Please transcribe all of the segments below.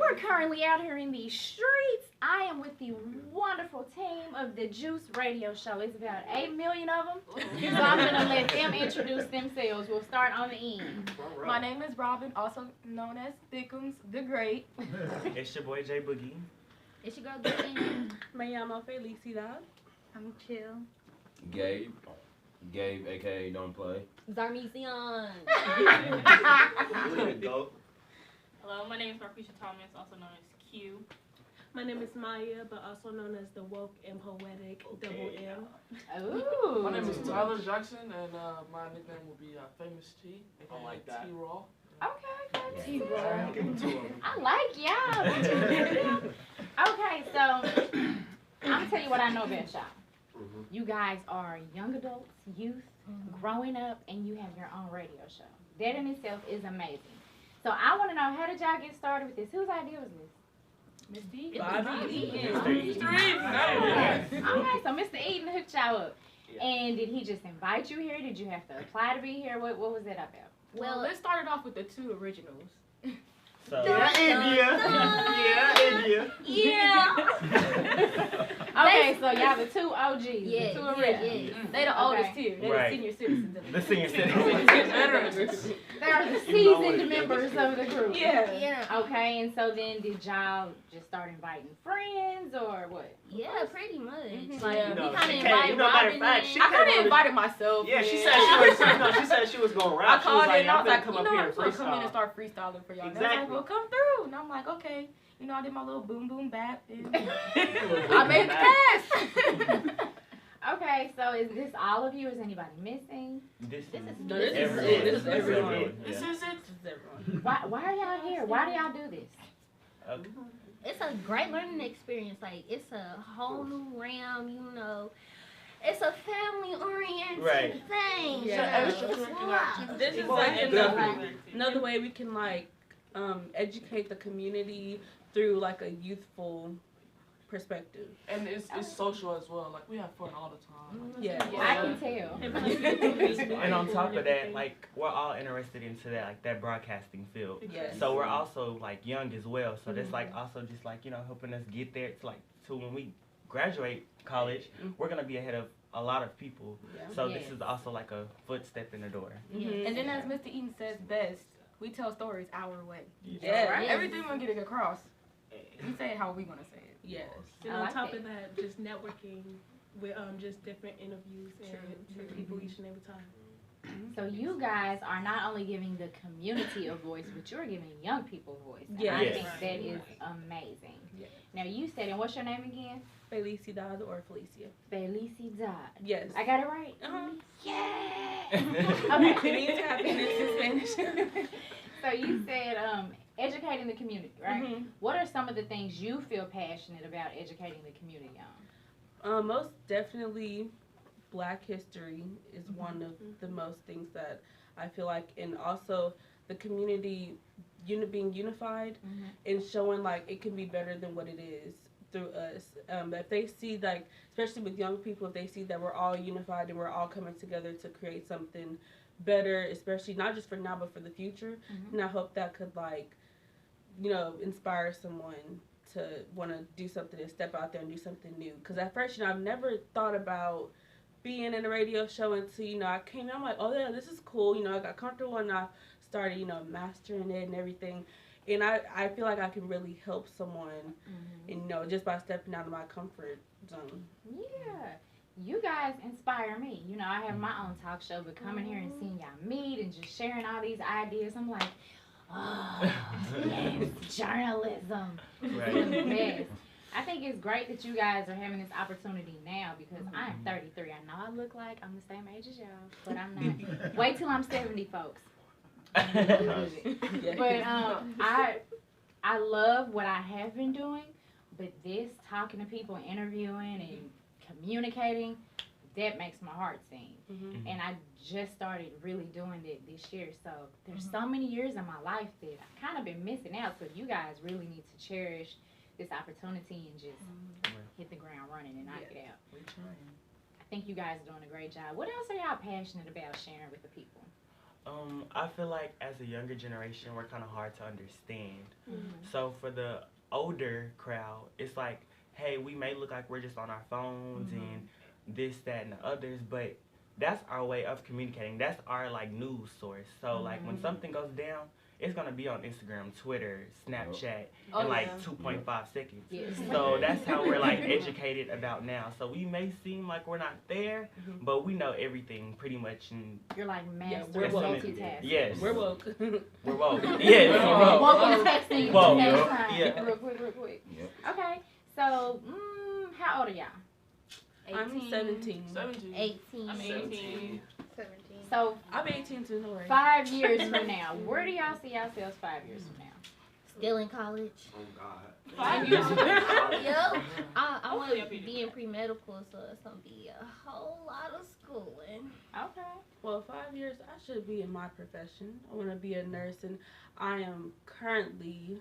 we're currently out here in these streets. I am with the wonderful team of the Juice Radio Show. It's about 8 million of them. So I'm going to let them introduce themselves. We'll start on the end. My name is Robin, also known as Thickums the Great. It's your boy Jay Boogie. It's your girl, Gwen. Me llamo Felicidad. I'm chill. Gabe, aka Don't Play. Zarmesian. Go. Hello, my name is Marquisha Thomas, also known as Q. My name is Maya, but also known as the woke and poetic Double M. Ooh. My name is Tyler Jackson, and my nickname will be Famous T, aka I like that. T-Raw. Okay, T-Raw. Give it to him. I like y'all. Okay, so I'm going to tell you what I know about y'all. You guys are young adults, youth, growing up, and you have your own radio show. That in itself is amazing. So I want to know, how did y'all get started with this? Whose idea was this? Mr. Eden. Okay, so Mr. Eden hooked y'all up. And did he just invite you here? Did you have to apply to be here? What was that about? Well, let's start it off with the two originals. So, India. Yeah. Okay, so y'all the two OGs, Yeah, the two originals. They the oldest here. They're Right. the senior citizens. of The senior citizen. Veterans. They are the seasoned members of the group. Yeah. Okay, and so then did y'all just start inviting friends or what? Yeah, pretty much. Like, You know, we kind she of came- invited you know, matter of Robin fact, in. she I kind of came on invited myself. Yeah, in. she said she was going I around. She was called like, in and I was like, come you up know, here I'm and just gonna come in and freestyle. start freestyling for y'all. And they're Exactly. like, well, come through. And I'm like, okay. You know, I did my little boom boom bap. And I made the pass. Okay, so is this all of you? Is anybody missing? This is No, this is everyone. it. This is everyone. Yeah. This is it. This is everyone. Why are y'all here? Why do y'all do this? Okay. It's a great learning experience. Like, it's a whole new realm, you know. It's a family-oriented Right. thing. Yeah. It's wild. This is Well, like definitely. another way we can like educate the community through like a youthful perspective. And it's social as well. Like, we have fun all the time. Yeah. I can tell. And on top of that, like, we're all interested into that, like, that broadcasting field. Yes. So we're also, like, young as well. So that's, like, also just, like, you know, helping us get there. It's, like, so when we graduate college, we're going to be ahead of a lot of people. Yeah. So Yes. this is also, like, a footstep in the door. And then as Mr. Eden says best, we tell stories our way. Yeah. Right? Everything we're getting across. We say it how we want to say it. Yes. I And on like top that. of that, just networking with just different interviews and with people each and every time. So you guys are not only giving the community a voice, but you're giving young people a voice. And Yes. I Yes. think that is amazing. Yes. Now you said, and what's your name again? Felicidad or Felicia. Felicidad. Yes. I got it right? Uh-huh. Yeah! Okay. Okay. It means happiness in Spanish. So you said educating the community, right? Mhm. What are some of the things you feel passionate about educating the community on? Most definitely, Black history is one of the most things that I feel like, and also the community being unified and showing like it can be better than what it is through us. If they see, like, especially with young people, if they see that we're all unified and we're all coming together to create something better, especially not just for now but for the future, and I hope that could, like, you know, inspire someone to want to do something and step out there and do something new. Because at first, you know, I've never thought about being in a radio show until, you know, I came in, I'm like, oh yeah, this is cool. You know, I got comfortable and I started, you know, mastering it and everything. And I feel like I can really help someone, and, you know, just by stepping out of my comfort zone. Yeah. You guys inspire me. You know, I have my own talk show, but coming here and seeing y'all meet and just sharing all these ideas, I'm like, oh, yes, journalism. Right. It's the best. I think it's great that you guys are having this opportunity now because I'm 33. I know I look like I'm the same age as y'all, but I'm not. Wait till I'm 70, folks. But I love what I have been doing, but this talking to people, interviewing and communicating, that makes my heart sing. And I just started really doing it this year. So there's so many years in my life that I've kind of been missing out. So you guys really need to cherish this opportunity and just hit the ground running and knock it out. We're trying. I think you guys are doing a great job. What else are y'all passionate about sharing with the people? I feel like as a younger generation, we're kind of hard to understand. Mm-hmm. So for the older crowd, it's like, hey, we may look like we're just on our phones and this, that, and the others, but that's our way of communicating. That's our like news source. So like when something goes down, it's gonna be on Instagram, Twitter, Snapchat in like 2.5 seconds. Yes. So that's how we're like educated about now. So we may seem like we're not there, but we know everything pretty much. And You're like master we're woke. multitasking. yes, We're woke. we're woke. Yes, we're woke. Woke and texting Woke. at the same time. Yeah. Real quick. Yep. Okay, so how old are y'all? I'm 17. 17. 18. I'm 18. 17. So I'm 18 too, no worries. 5 years from now, where do y'all see yourselves 5 years from now? Still in college. Oh God. 5 years. Yep. I want Hopefully to I'll be be in pre-medical, so it's going to be a whole lot of schooling. Okay. Well, 5 years, I should be in my profession. I want to be a nurse, and I am currently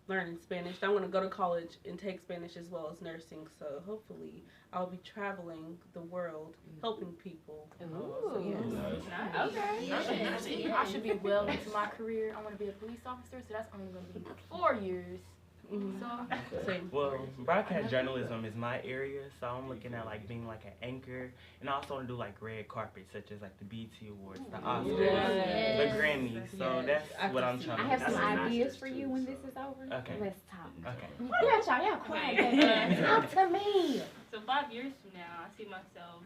learning Spanish. I want to go to college and take Spanish as well as nursing, so hopefully I'll be traveling the world, helping people. Ooh. Yes. Nice. Okay. I should be well into my career. I want to be a police officer, so that's only going to be 4 years. Mhm. So, Same. Well, broadcast journalism is my area, so I'm looking at like being like an anchor, and I also want to do like red carpet, such as like the BET Awards, the Oscars, Yes. the Grammys. So Yes. that's what I'm trying I to have do. some That's a ideas master's for too, you when so- this is over. Okay. Let's talk. Okay. What about y'all? Y'all quiet. Talk to me. So 5 years from now, I see myself,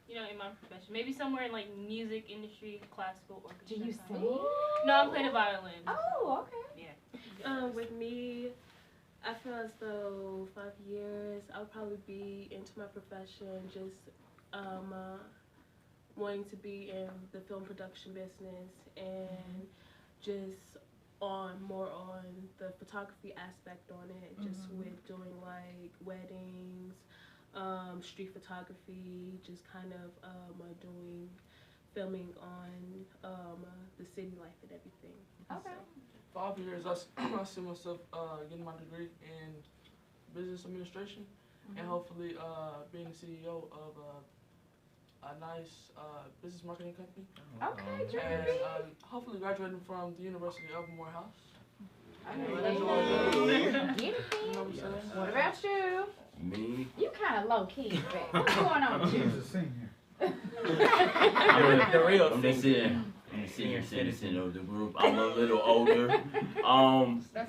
in my profession. Maybe somewhere in like music industry, classical, orchestra. Do you side. sing? No, I'm playing the violin. Oh, okay. Yeah. With me, I feel as though 5 years, I'll probably be into my profession, just wanting to be in the film production business and just more on the photography aspect on it, just with doing like weddings, street photography, just kind of doing filming on the city life and everything. Okay. 5 years, I see myself getting my degree in business administration and hopefully being the CEO of a nice business marketing company. Okay, And Jeremy. hopefully graduating from the University of Morehouse. Get You it, know King. what I'm saying? What about you? Me? You kind of low key, back. What's going on with you? I'm the real I'm the singer. senior citizen of the group. I'm a little older.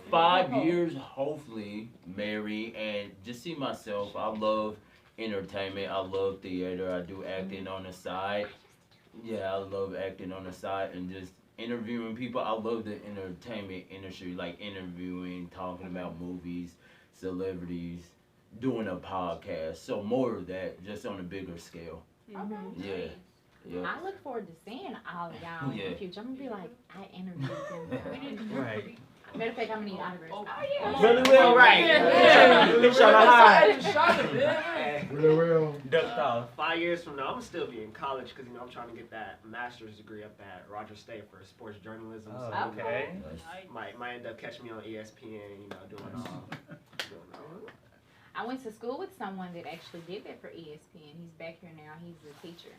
5 years, hopefully, marry and just see myself. I love entertainment. I love theater. I do acting on the side. Yeah, I love acting on the side and just interviewing people. I love the entertainment industry, like interviewing, talking about movies, celebrities, doing a podcast. So more of that, just on a bigger scale. Okay. Yeah. Yeah. I look forward to seeing all of y'all in Yeah. the future. I'm gonna be like, I interviewed them. Right. Matter of fact, I'm gonna need autographs. Oh, yeah. Really well, right. Yeah. Shut up high. Really well. Ducked off. 5 years from now, I'm gonna still be in college because I'm trying to get that master's degree up at Rogers State for sports journalism. So Oh, okay. might end up catching me on ESPN, doing all. I went to school with someone that actually did that for ESPN. He's back here now. He's a teacher.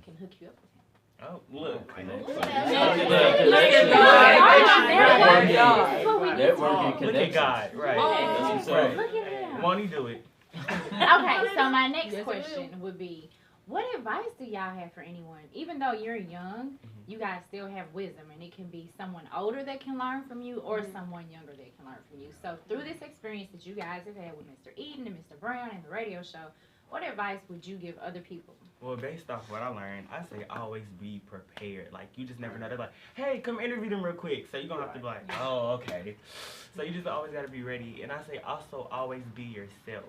Can hook you up with him. Oh, look. Networking Look at God. Right. Oh, That's what's look up. at him. Won't he do it? Okay, so my next Yes, it question would be, what advice do y'all have for anyone? Even though you're young, you guys still have wisdom, and it can be someone older that can learn from you or someone younger that can learn from you. So through this experience that you guys have had with Mr. Eden and Mr. Brown and the radio show, what advice would you give other people? Well, based off what I learned, I say always be prepared. Like, you just never know. They're like, hey, come interview them real quick. So you're going to have to be like, oh, okay. So you just always got to be ready. And I say also always be yourself.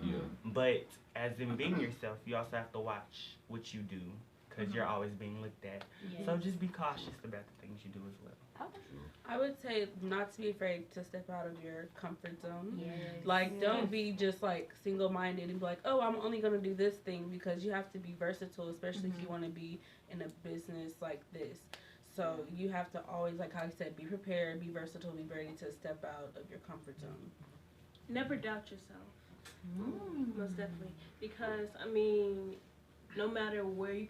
Yeah. But as in being yourself, you also have to watch what you do because you're always being looked at. So just be cautious about the things you do as well. Okay. I would say not to be afraid to step out of your comfort zone. Yes. Like, don't be just like single-minded and be like, oh, I'm only gonna do this thing, because you have to be versatile, especially if you want to be in a business like this. So you have to always, like how I said, be prepared, be versatile, be ready to step out of your comfort zone. Never doubt yourself. Mm. Most definitely. Because, I mean, no matter where you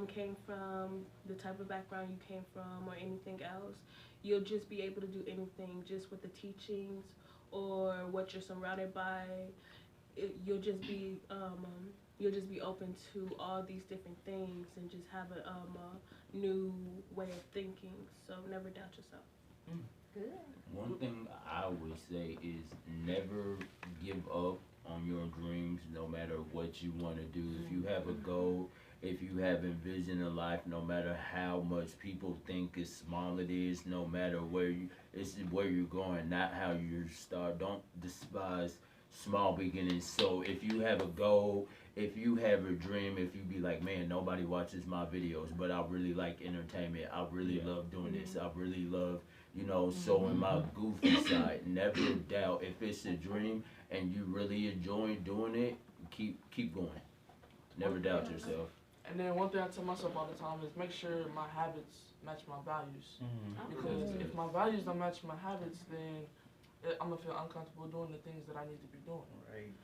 came from, the type of background you came from, or anything else, you'll just be able to do anything just with the teachings or what you're surrounded by. You'll just be open to all these different things and just have a new way of thinking. So never doubt yourself. Good. One thing I would say is never give up on your dreams, no matter what you want to do. If you have a goal, if you have a vision in life, no matter how much people think is small it is, no matter it's where you're going, not how you start. Don't despise small beginnings. So if you have a goal, if you have a dream, if you be like, man, nobody watches my videos, but I really like entertainment. I really love doing this. I really love, showing my goofy side. Never doubt if it's a dream and you really enjoy doing it, keep going. Never doubt yourself. And then one thing I tell myself all the time is make sure my habits match my values. Because if my values don't match my habits, then I'm gonna feel uncomfortable doing the things that I need to be doing. Right.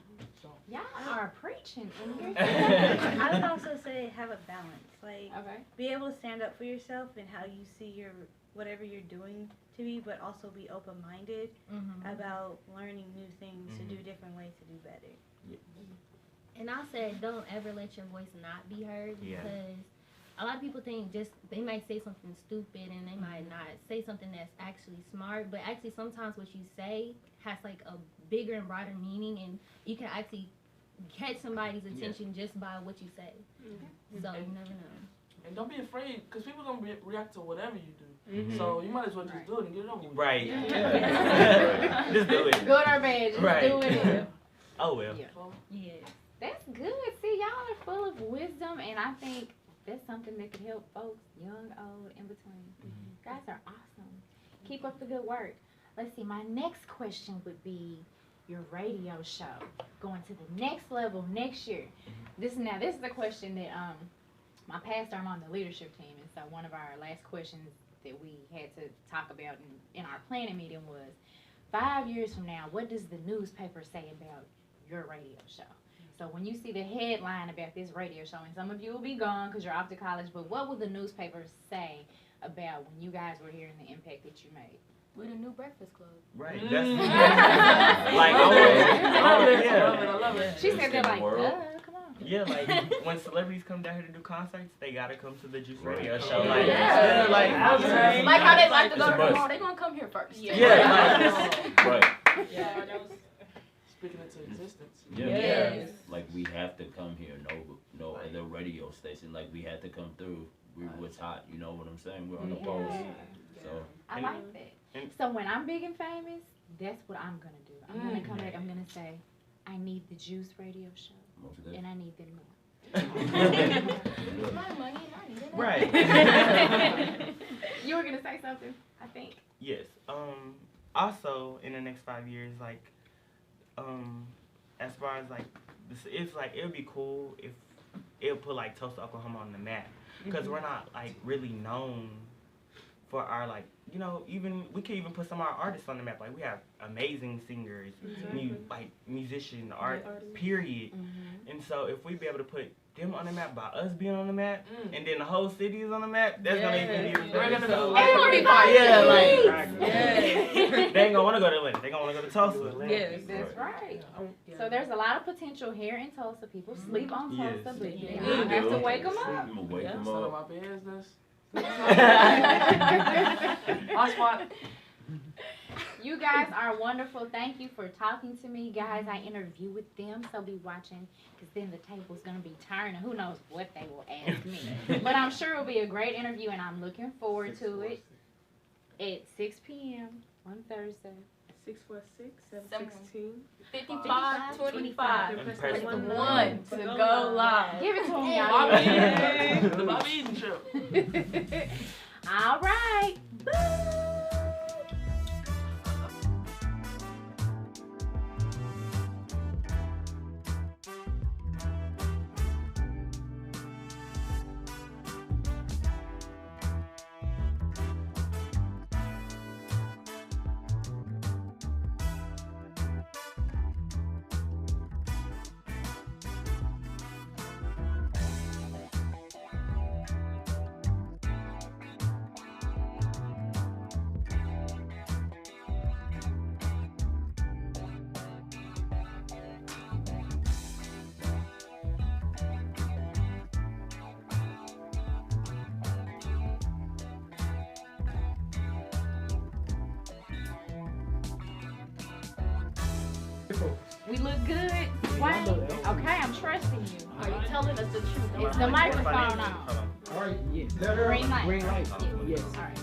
So. Y'all are preaching in here. I would also say have a balance. Like, be able to stand up for yourself and how you see whatever you're doing to be, but also be open-minded about learning new things to do different ways to do better. Yeah. And I said, don't ever let your voice not be heard, because a lot of people think they might say something stupid and they might not say something that's actually smart, but actually sometimes what you say has like a bigger and broader meaning, and you can actually catch somebody's attention just by what you say. So you never know. And don't be afraid, because people are going to react to whatever you do. So you might as well just do it and get it over with. Right. Yeah. Just do it. Good or bad, just do it. Oh, well. Yeah. That's good. See, y'all are full of wisdom, and I think that's something that could help folks, young, old, in between. You guys are awesome. Keep up the good work. Let's see, my next question would be your radio show going to the next level next year. This is a question that my pastor, I'm on the leadership team, and so one of our last questions that we had to talk about in our planning meeting was, 5 years from now, what does the newspaper say about your radio show? So when you see the headline about this radio show, and some of you will be gone because you're off to college, but what will the newspapers say about when you guys were here and the impact that you made? We're the new Breakfast Club. Right. That's like I love it. She said they're like, come on. Yeah, like when celebrities come down here to do concerts, they gotta come to the Juice Radio Show. Like, Like how they like to go to the mall, they gonna come here first. Right. Yeah, that was Speaking into existence. Yes. Like we have to come here. No other radio station. Like we had to come through. We was hot. You know what I'm saying? We're on the pulse. So I like that. So when I'm big and famous, that's what I'm gonna do. I'm gonna come back. I'm gonna say, I need the Juice Radio Show, and I need them more. My money, I need it. Right. You were gonna say something, I think. Yes. Also, in the next 5 years, like, as far as like, it's like it would be cool if it'll put like Tulsa, Oklahoma on the map, because we're not like really known for our like, even we can even put some of our artists on the map. Like we have amazing singers, musician, art, period. And so if we be able to put them on the map by us being on the map, and then the whole city is on the map, that's gonna even be better. So, like, they ain't gonna wanna go to Atlanta. They gonna wanna go to Tulsa. Yes, that's right. So there's a lot of potential here in Tulsa. People sleep on Tulsa, but you have to wake them up. Wake them None of up. my business. Hotspot. You guys are wonderful. Thank you for talking to me, guys. I interview with them, so be watching, because then the table's going to be turned, and who knows what they will ask me. But I'm sure it'll be a great interview, and I'm looking forward to it at 6 p.m. on Thursday. 646-716. 5525. And press the 1 to go live. Give it to them, y'all. The Bobby Eaton Show. All right. We look good. Wayne? Okay, I'm trusting you. Are you telling us the truth? Is the microphone on? All right. Yes. Let her. Green light. Green light. Yes. Yes. All right.